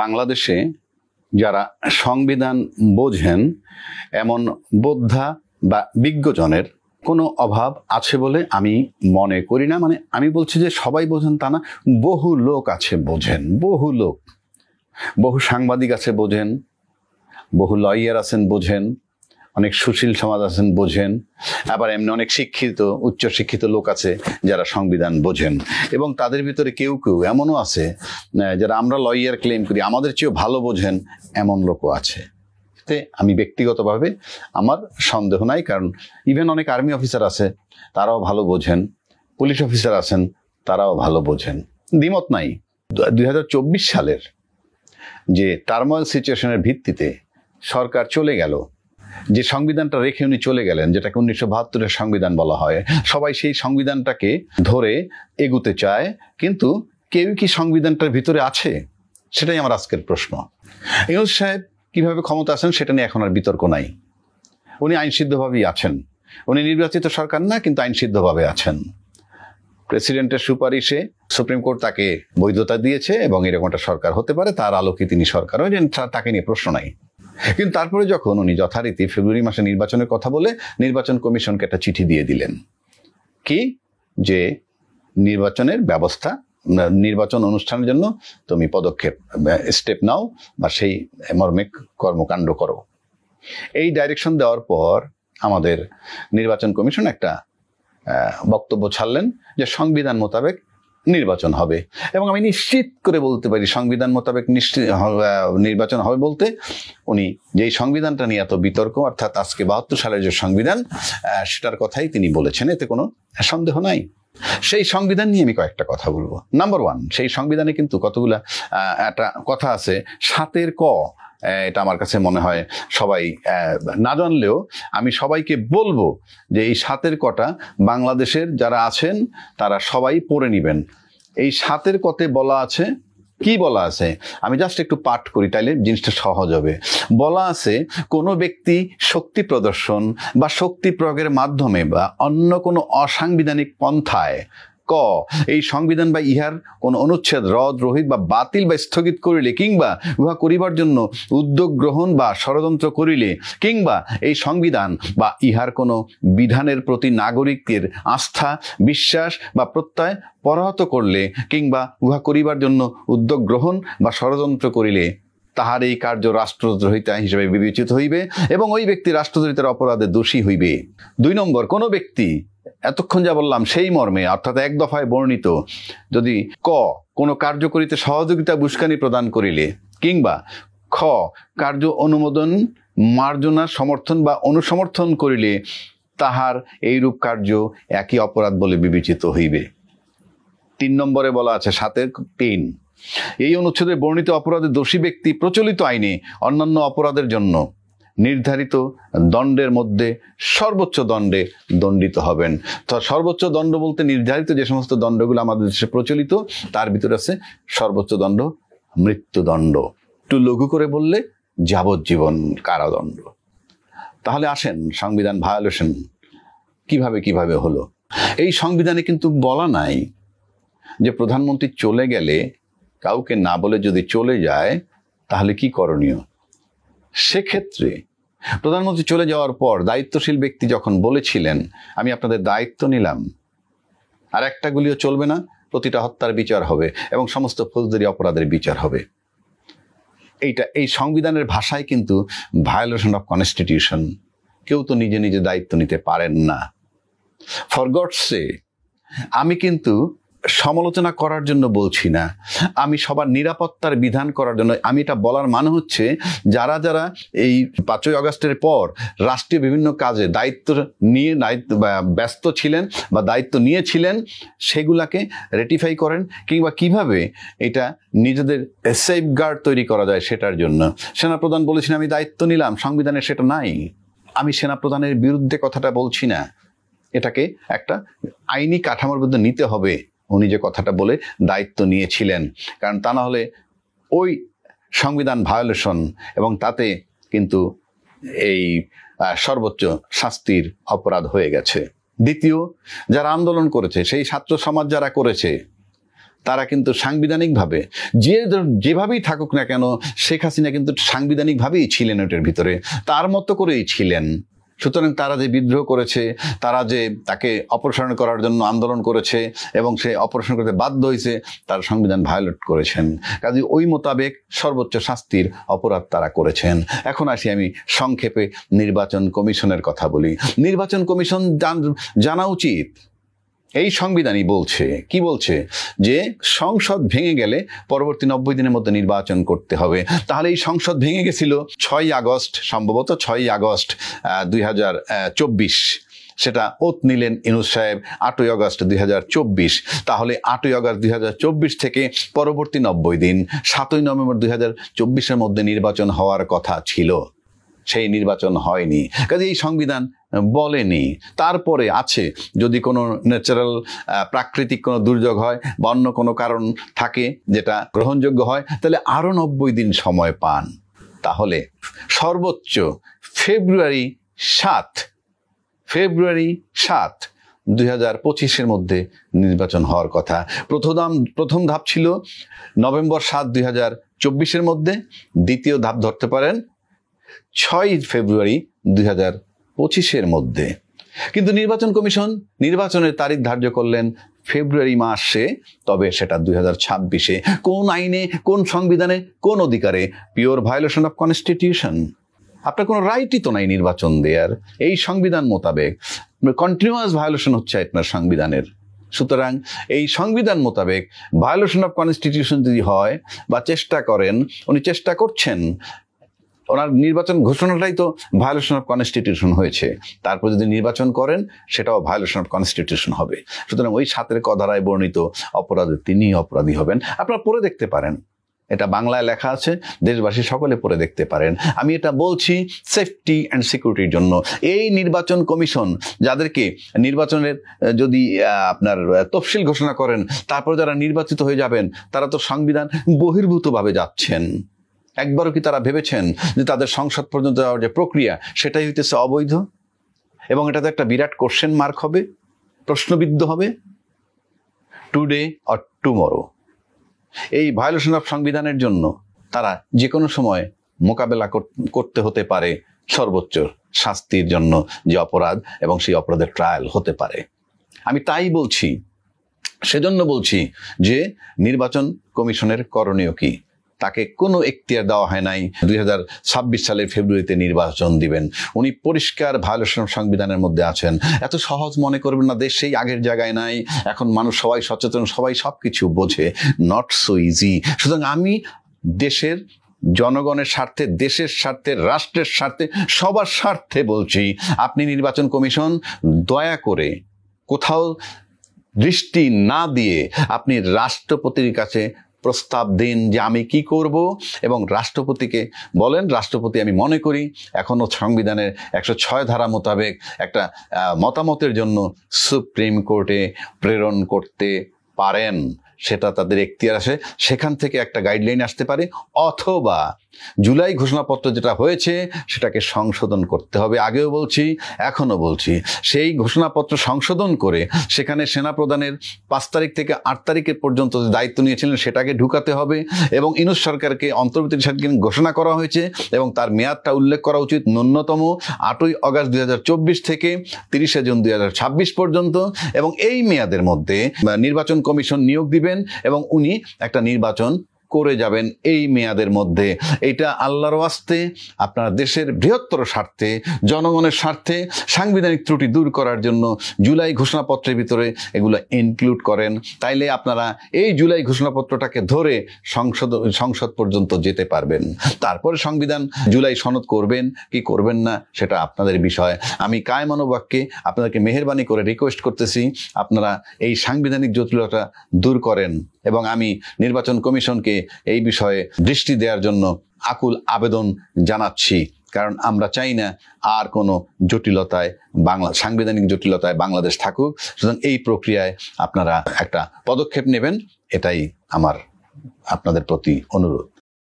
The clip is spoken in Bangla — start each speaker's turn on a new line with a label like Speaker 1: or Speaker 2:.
Speaker 1: বাংলাদেশে যারা সংবিধান বোঝেন এমন বোদ্ধা বা বিজ্ঞজনের কোনো অভাব আছে বলে আমি মনে করি না। মানে আমি বলছি যে সবাই বোঝেন তা না, বহু লোক আছে বোঝেন, বহু লোক, বহু সাংবাদিক আছে বোঝেন, বহু লয়ার আছেন বোঝেন, অনেক সুশীল সমাজ আছেন বোঝেন, আবার এমনি অনেক শিক্ষিত উচ্চশিক্ষিত লোক আছে যারা সংবিধান বোঝেন। এবং তাদের ভিতরে কেউ কেউ এমনও আছে যারা আমরা লয়ার ক্লেম করি আমাদের চেয়েও ভালো বোঝেন, এমন লোকও আছে। আমি ব্যক্তিগতভাবে আমার সন্দেহ নাই, কারণ ইভেন অনেক আর্মি অফিসার আছে তারাও ভালো বোঝেন, পুলিশ অফিসার আছেন তারাও ভালো বোঝেন, দ্বিমত নাই। 2024 সালের যে টার্মোয়েল সিচুয়েশনের ভিত্তিতে সরকার চলে গেল, যে সংবিধানটা রেখে উনি চলে গেলেন, যেটাকে 1972-এর সংবিধান বলা হয়, সবাই সেই সংবিধানটাকে ধরে এগুতে চায়, কিন্তু কেউ কি সংবিধানটার ভিতরে আছে? সেটাই আমার আজকের প্রশ্ন। ইউনূস সাহেব কিভাবে ক্ষমতা আছেন সেটা নিয়ে এখন আর বিতর্ক নাই। উনি আইনসিদ্ধভাবেই আছেন, উনি নির্বাচিত সরকার না, কিন্তু আইনসিদ্ধভাবে আছেন। প্রেসিডেন্টের সুপারিশে সুপ্রিম কোর্ট তাকে বৈধতা দিয়েছে এবং এরকম একটা সরকার হতে পারে, তার আলোকে তিনি সরকার হয়েছেন, তাকে নিয়ে প্রশ্ন নাই। কিন্তু তারপরে যখন উনি যথারীতি ফেব্রুয়ারি মাসে নির্বাচনের কথা বলে নির্বাচন কমিশনকে একটা চিঠি দিয়ে দিলেন, কি যে নির্বাচনের ব্যবস্থা, নির্বাচন অনুষ্ঠানের জন্য তুমি পদক্ষেপ স্টেপ নাও বা সেই মর্মে কর্মকাণ্ড করো, এই ডাইরেকশন দেওয়ার পর আমাদের নির্বাচন কমিশন একটা বক্তব্য ছাড়লেন যে সংবিধান মোতাবেক নির্বাচন হবে। এবং আমি নিশ্চিত করে বলতে পারি সংবিধান মোতাবেক নির্বাচন হবে বলতে উনি যেই সংবিধানটা নিয়ে এত বিতর্ক, অর্থাৎ আজকে 72 সালের যে সংবিধান, সেটার কথাই তিনি বলেছেন, এতে কোনো সন্দেহ নাই। সেই সংবিধান নিয়ে আমি কয়েকটা কথা বলবো। নাম্বার 1, সেই সংবিধানে কিন্তু কতগুলা একটা কথা আছে 7-এর ক, এটা আমার কাছে মনে হয় সবাই না জানলেও আমি সবাইকে বলবো যে এই 7-এর কটা বাংলাদেশের যারা আছেন তারা সবাই পড়ে নিবেন। এই 7-এর কতে বলা আছে, কি বলা আছে আমি জাস্ট একটু পাঠ করি, তাইলে জিনিসটা সহজ হবে। বলা আছে, কোনো ব্যক্তি শক্তি প্রদর্শন বা শক্তি প্রয়োগের মাধ্যমে বা অন্য কোনো অসাংবিধানিক পন্থায় ক এই সংবিধান বা ইহার কোন অনুচ্ছেদ রদ রহিত বা বাতিল বা স্থগিত করিলে, কিংবা উহা করিবার জন্য উদ্যোগ গ্রহণ বা ষড়যন্ত্র করিলে, কিংবা এই সংবিধান বা ইহার কোন বিধানের প্রতি নাগরিকের আস্থা বিশ্বাস বা প্রত্যয় পরাহত করলে, কিংবা উহা করিবার জন্য উদ্যোগ গ্রহণ বা ষড়যন্ত্র করিলে, তাহার এই কার্য রাষ্ট্রদ্রোহিতা হিসেবে বিবেচিত হইবে এবং ওই ব্যক্তি রাষ্ট্রদ্রোহিতার অপরাধে দোষী হইবে। 2 নম্বর, কোনো ব্যক্তি, এতক্ষণ যা বললাম সেই মর্মে, অর্থাৎ এক দফায় বর্ণিত, যদি ক কোনো কার্য করিতে সহযোগিতা উস্কানি প্রদান করিলে, কিংবা খ কার্য অনুমোদন মার্জনা সমর্থন বা অনুসমর্থন করিলে, তাহার এইরূপ কার্য একই অপরাধ বলে বিবেচিত হইবে। 3 নম্বরে বলা আছে 7-এর 3, এই অনুচ্ছেদে বর্ণিত অপরাধে দোষী ব্যক্তি প্রচলিত আইনে অন্যান্য অপরাধের জন্য নির্ধারিত দণ্ডের মধ্যে সর্বোচ্চ দণ্ডে দণ্ডিত হবেন। তো সর্বোচ্চ দণ্ড বলতে নির্ধারিত যে সমস্ত দণ্ডগুলো আমাদের দেশে প্রচলিত তার ভিতরে আছে সর্বোচ্চ দণ্ড মৃত্যুদণ্ড, একটু লঘু করে বললে যাবজ্জীবন কারাদণ্ড। তাহলে আসেন সংবিধান ভায়োলেশন কিভাবে হলো। এই সংবিধানে কিন্তু বলা নাই যে প্রধানমন্ত্রী চলে গেলে, কাউকে না বলে যদি চলে যায় তাহলে কি করণীয়। সেক্ষেত্রে প্রধানমন্ত্রী চলে যাওয়ার পর দায়িত্বশীল ব্যক্তি যখন বলেছিলেন আমি আপনাদের দায়িত্ব নিলাম, আর একটা গুলিও চলবে না, প্রতিটা হত্যার বিচার হবে এবং সমস্ত ফৌজদারি অপরাধের বিচার হবে, এই সংবিধানের ভাষায় কিন্তু ভায়োলেশন অফ কনস্টিটিউশন। কেউ তো নিজে নিজে দায়িত্ব নিতে পারেন না। ফর গডস সেক, আমি কিন্তু সমালোচনা করার জন্য বলছি না, আমি সবার নিরাপত্তার বিধান করার জন্য। আমি এটা বলার মানে হচ্ছে যারা যারা এই 5ই আগস্টের পর রাষ্ট্রীয় বিভিন্ন কাজে দায়িত্ব ব্যস্ত ছিলেন বা দায়িত্ব নিয়েছিলেন, সেগুলাকে রেটিফাই করেন, কিংবা কিভাবে এটা নিজেদের সেফগার্ড তৈরি করা যায় সেটার জন্য। সেনাপ্রধান বলেছেন আমি দায়িত্ব নিলাম, সংবিধানে সেটা নাই। আমি সেনাপ্রধানের বিরুদ্ধে কথাটা বলছি না, এটাকে একটা আইনি কাঠামোর মধ্যে নিতে হবে উনি যে কথাটা বলে দায়িত্ব নিয়েছিলেন, কারণ তা না হলে ওই সংবিধান ভায়োলেশন এবং তাতে কিন্তু এই সর্বোচ্চ শাস্তির অপরাধ হয়ে গেছে। দ্বিতীয়, যারা আন্দোলন করেছে, সেই ছাত্র সমাজ যারা করেছে, তারা কিন্তু সাংবিধানিকভাবে যেভাবেই থাকুক না কেন, শেখ হাসিনা কিন্তু সাংবিধানিকভাবেই ছিলেন ওটার ভিতরে, তার মতো করেই ছিলেন। সুতরাং তারা যে বিদ্রোহ করেছে, তারা যে তাকে অপসারণ করার জন্য আন্দোলন করেছে এবং সে অপসারণ করতে বাধ্য হয়েছে, তার সংবিধান ভায়োলেট করেছেন। কাজে ওই মোতাবেক সর্বোচ্চ শাস্তির অপরাধ তারা করেছেন। এখন আসি আমি সংক্ষেপে নির্বাচন কমিশনের কথা বলি। নির্বাচন কমিশন জানা উচিত, এই সংবিধানই বলছে, কি বলছে, যে সংসদ ভেঙে গেলে পরবর্তী 90 দিনের মধ্যে নির্বাচন করতে হবে। তাহলে এই সংসদ ভেঙে গেছিল 6ই আগস্ট, সম্ভবত 6ই আগস্ট 2024, সেটা ওত নিলেন ইউনূস সাহেব 8ই আগস্ট 2024। তাহলে 8ই আগস্ট 2024 থেকে পরবর্তী 90 দিন 7ই নভেম্বর 2024-এর মধ্যে নির্বাচন হওয়ার কথা ছিল, সেই নির্বাচন হয়নি। কাজে এই সংবিধান বলেনি। তারপরে আছে, যদি কোনো ন্যাচারাল প্রাকৃতিক কোনো দুর্যোগ হয় বা অন্য কোনো কারণ থাকে যেটা গ্রহণযোগ্য হয়, তাহলে আরও 90 দিন সময় পান। তাহলে সর্বোচ্চ ফেব্রুয়ারি 7, 2025-এর মধ্যে নির্বাচন হওয়ার কথা। প্রথম ধাপ ছিল নভেম্বর 7, 2024-এর মধ্যে। দ্বিতীয় ধাপ ধরতে পারেন 6ই ফেব্রুয়ারি 2025-এর মধ্যে। কিন্তু নির্বাচন কমিশন নির্বাচনের তারিখ ধার্য করলেন ফেব্রুয়ারি মাসে, তবে সেটা 2026-এ। কোন আইনে, কোন সংবিধানে, কোন অধিকারে? Pure violation of constitution. আপনার কোনো রাইটই তো নাই নির্বাচন দেওয়ার। এই সংবিধান মোতাবেক কন্টিনিউয়াস ভায়োলেশন হচ্ছে আপনার সংবিধানের। সুতরাং এই সংবিধান মোতাবেক ভায়োলেশন অফ কনস্টিটিউশন যদি হয় বা চেষ্টা করেন, উনি চেষ্টা করছেন, ওনার নির্বাচন ঘোষণাটাই তো ভায়োলেশন অফ কনস্টিটিউশন হয়েছে, তারপর যদি নির্বাচন করেন সেটাও ভায়োলেশন অফ কনস্টিটিউশন হবে। সুতরাং ওই 7-এর ক ধারায় বর্ণিত অপরাধে তিনি অপরাধী হবেন। আপনারা পড়ে দেখতে পারেন, এটা বাংলায় লেখা আছে, দেশবাসী সকলে পড়ে দেখতে পারেন। আমি এটা বলছি সেফটি অ্যান্ড সিকিউরিটির জন্য। এই নির্বাচন কমিশন যাদেরকে নির্বাচনের যদি আপনার তফসিল ঘোষণা করেন, তারপর যারা নির্বাচিত হয়ে যাবেন, তারা তো সংবিধান বহির্ভূতভাবে যাচ্ছেন। একবারও কি তারা ভেবেছেন যে তাদের সংসদ পর্যন্ত যাওয়ার যে প্রক্রিয়া, সেটাই হইতেছে অবৈধ? এবং এটাতে একটা বিরাট কোশ্চেন মার্ক হবে, প্রশ্নবিদ্ধ হবে, টুডে অর টুমরো। এই ভায়োলেশন অফ সংবিধানের জন্য তারা যে কোনো সময় মোকাবেলা করতে হতে পারে সর্বোচ্চ শাস্তির জন্য যে অপরাধ, এবং সেই অপরাধের ট্রায়াল হতে পারে। আমি তাই বলছি, সেজন্য বলছি যে নির্বাচন কমিশনের করণীয় কি? তাকে কোনো এখতিয়ার দেওয়া হয় নাই 2026 সালের ফেব্রুয়ারিতে নির্বাচন দিবেন। উনি পরিষ্কার ভায়োলেশন সংবিধানের মধ্যে আছেন। এত সহজ মনে করবেন না, দেশ সেই আগের জায়গায় নাই, এখন মানুষ সবাই সচেতন, সবাই সবকিছু বোঝে। Not so easy. সুতরাং আমি দেশের জনগণের স্বার্থে, দেশের স্বার্থে, রাষ্ট্রের স্বার্থে, সবার স্বার্থে বলছি, আপনি নির্বাচন কমিশন দয়া করে কোথাও দৃষ্টি না দিয়ে আপনি রাষ্ট্রপতির কাছে প্রস্তাব দিন যে আমি কি করব, এবং রাষ্ট্রপতিকে বলেন, রাষ্ট্রপতি আমি মনে করি এখনো সংবিধানের 106 ধারা মোতাবেক একটা মতামতের জন্য সুপ্রিম কোর্টে প্রেরণ করতে পারেন। সেটা তাদের এখতিয়ার আছে, সেখান থেকে একটা গাইডলাইন আসতে পারে। অথবা জুলাই ঘোষণাপত্র যেটা হয়েছে সেটাকে সংশোধন করতে হবে। আগেও বলছি, এখনো বলছি, সেই ঘোষণাপত্র সংশোধন করে সেখানে সেনাপ্রধানের 5 তারিখ থেকে 8 তারিখের পর্যন্ত যে দায়িত্ব নিয়েছিলেন সেটাকে ঢুকাতে হবে, এবং ইউনূস সরকারকে অন্তর্বর্তী সরকার ঘোষণা করা হয়েছে, এবং তার মেয়াদটা উল্লেখ করা উচিত ন্যূনতম 8ই আগস্ট 2024 থেকে 30শে জুন 2026 পর্যন্ত। এবং এই মেয়াদের মধ্যে নির্বাচন কমিশন নিয়োগ দিবেন এবং উনি একটা নির্বাচন করে যাবেন এই মেয়াদের মধ্যে। এটা আল্লাহর ওয়াস্তে আপনার দেশের বৃহত্তর স্বার্থে, জনগণের স্বার্থে, সাংবিধানিক ত্রুটি দূর করার জন্য জুলাই ঘোষণাপত্রের ভিতরে এগুলো ইনক্লুড করেন। তাইলে আপনারা এই জুলাই ঘোষণাপত্রটাকে ধরে সংসদ পর্যন্ত যেতে পারবেন। তারপরে সংবিধান জুলাই সনদ করবেন কি করবেন না সেটা আপনাদের বিষয়। আমি কায়মানুবাক্যে আপনাদেরকে মেহেরবানি করে রিকোয়েস্ট করতেছি, আপনারা এই সাংবিধানিক জটিলতা দূর করেন, এবং আমি নির্বাচন কমিশনকে এই বিষয়ে দৃষ্টি দেওয়ার জন্য আকুল আবেদন জানাচ্ছি। কারণ আমরা চাই না আর কোনো জটিলতায় সাংবিধানিক জটিলতায় বাংলাদেশ থাকুক। সুতরাং এই প্রক্রিয়ায় আপনারা একটা পদক্ষেপ নেবেন, এটাই আমার আপনাদের প্রতি অনুরোধ।